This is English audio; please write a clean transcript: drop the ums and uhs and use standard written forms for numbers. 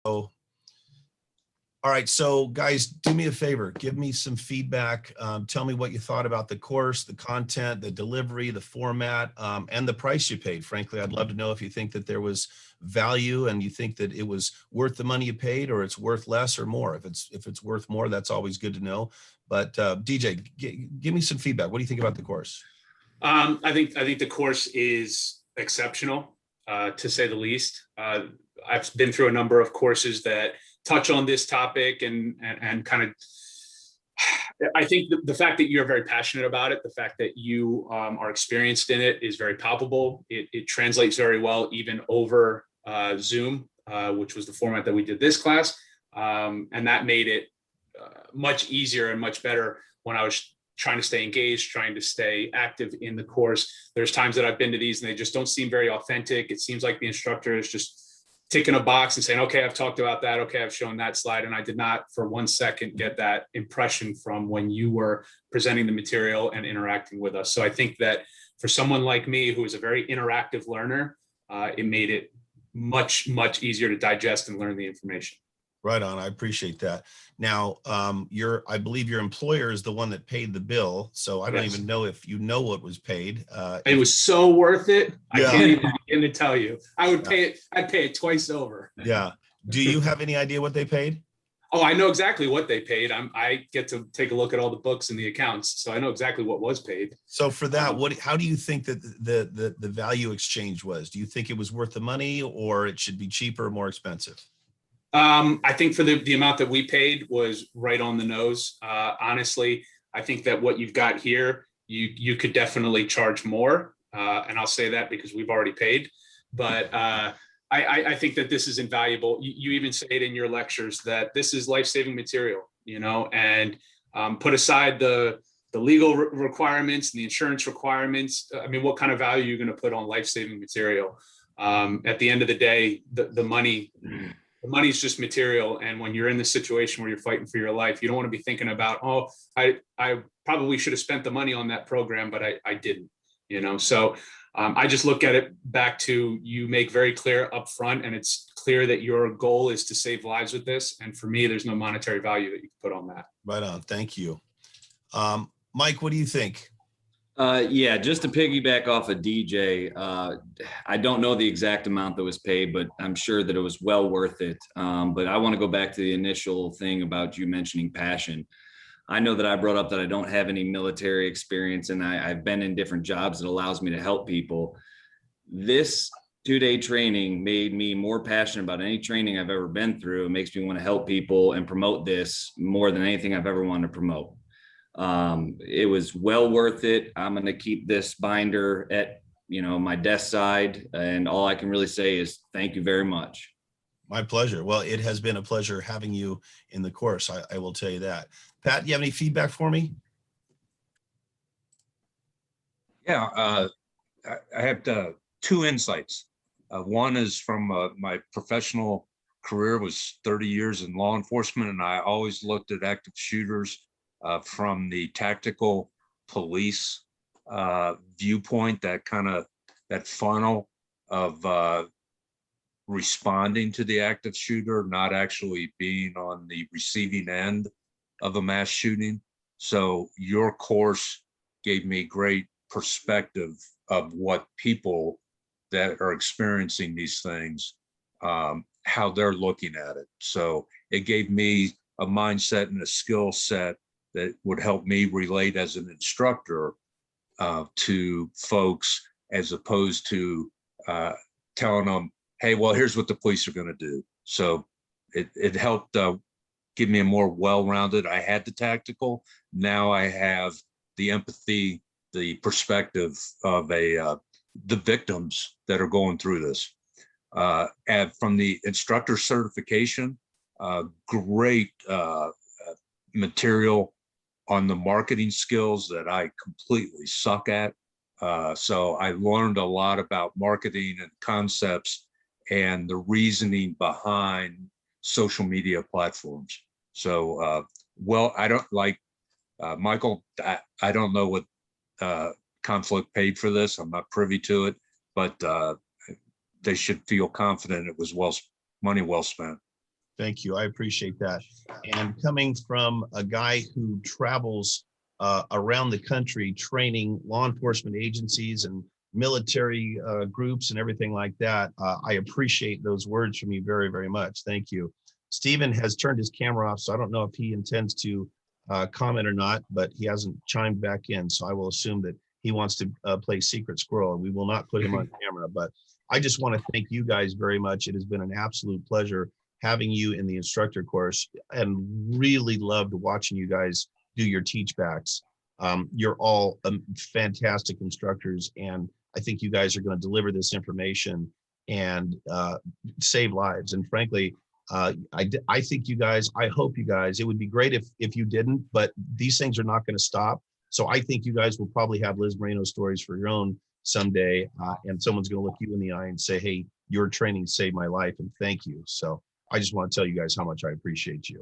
So, all right, so guys, do me a favor, give me some feedback. Tell me what you thought about the course, the content, the delivery, the format, and the price you paid. Frankly, I'd love to know if you think that there was value and you think that it was worth the money you paid, or it's worth less or more. If it's worth more, that's always good to know. But DJ, give me some feedback. What do you think about the course? I think the course is exceptional, to say the least. I've been through a number of courses that touch on this topic and kind of, I think the fact that you're very passionate about it, the fact that you are experienced in it is very palpable. It translates very well even over Zoom, which was the format that we did this class. And that made it much easier and much better when I was trying to stay engaged, trying to stay active in the course. There's times that I've been to these and they just don't seem very authentic. It seems like the instructor is just ticking a box and saying, okay, I've talked about that. Okay, I've shown that slide. And I did not for 1 second get that impression from when you were presenting the material and interacting with us. So I think that for someone like me, who is a very interactive learner, it made it much, much easier to digest and learn the information. Right on. I appreciate that. Now, I believe your employer is the one that paid the bill. So I don't even know if you know what was paid. It was so worth it. Yeah. I can't even begin to tell you. I would pay it. I'd pay it twice over. Yeah. Do you have any idea what they paid? Oh, I know exactly what they paid. I get to take a look at all the books and the accounts, so I know exactly what was paid. So for that, how do you think that the value exchange was? Do you think it was worth the money, or it should be cheaper or more expensive? I think for the amount that we paid was right on the nose. Honestly, I think that what you've got here, you could definitely charge more. And I'll say that because we've already paid. But I think that this is invaluable. You even say it in your lectures that this is life-saving material, and put aside the legal requirements and the insurance requirements. I mean, what kind of value are you going to put on life-saving material? At the end of the day, the money is just material. And when you're in this situation where you're fighting for your life, you don't want to be thinking about, oh, I probably should have spent the money on that program, but I didn't, So I just look at it back to, you make very clear upfront, and it's clear that your goal is to save lives with this. And for me, there's no monetary value that you can put on that. Right on. Thank you. Mike, what do you think? Yeah, just to piggyback off of DJ, I don't know the exact amount that was paid, but I'm sure that it was well worth it. But I want to go back to the initial thing about you mentioning passion. I know that I brought up that I don't have any military experience, and I've been in different jobs that allows me to help people. This 2-day training made me more passionate about any training I've ever been through. It makes me want to help people and promote this more than anything I've ever wanted to promote. It was well worth it. I'm going to keep this binder at, my desk side. And all I can really say is thank you very much. My pleasure. Well, it has been a pleasure having you in the course. I will tell you that. Pat, you have any feedback for me? Yeah, I have two insights. One is from my professional career was 30 years in law enforcement, and I always looked at active shooters from the tactical police viewpoint, that funnel of responding to the active shooter, not actually being on the receiving end of a mass shooting. So your course gave me great perspective of what people that are experiencing these things, how they're looking at it. So it gave me a mindset and a skill set that would help me relate as an instructor to folks, as opposed to telling them, hey, well, here's what the police are going to do. So it helped give me a more well-rounded. I had the tactical. Now I have the empathy, the perspective of the victims that are going through this. And from the instructor certification, great material on the marketing skills that I completely suck at. So I learned a lot about marketing and concepts and the reasoning behind social media platforms. So, well, I don't like, Michael, I don't know what Conflict paid for this. I'm not privy to it, but they should feel confident it was money well spent. Thank you. I appreciate that. And coming from a guy who travels around the country training law enforcement agencies and military groups and everything like that, I appreciate those words from you very, very much. Thank you. Stephen has turned his camera off, so I don't know if he intends to comment or not, but he hasn't chimed back in. So I will assume that he wants to play Secret Squirrel, and we will not put him on camera. But I just want to thank you guys very much. It has been an absolute pleasure having you in the instructor course, and really loved watching you guys do your teach backs. You're all fantastic instructors, and I think you guys are going to deliver this information and save lives. And frankly, I think you guys, I hope you guys, it would be great if you didn't, but these things are not going to stop. So I think you guys will probably have Liz Moreno stories for your own someday, and someone's going to look you in the eye and say, hey, your training saved my life, and thank you. So I just want to tell you guys how much I appreciate you.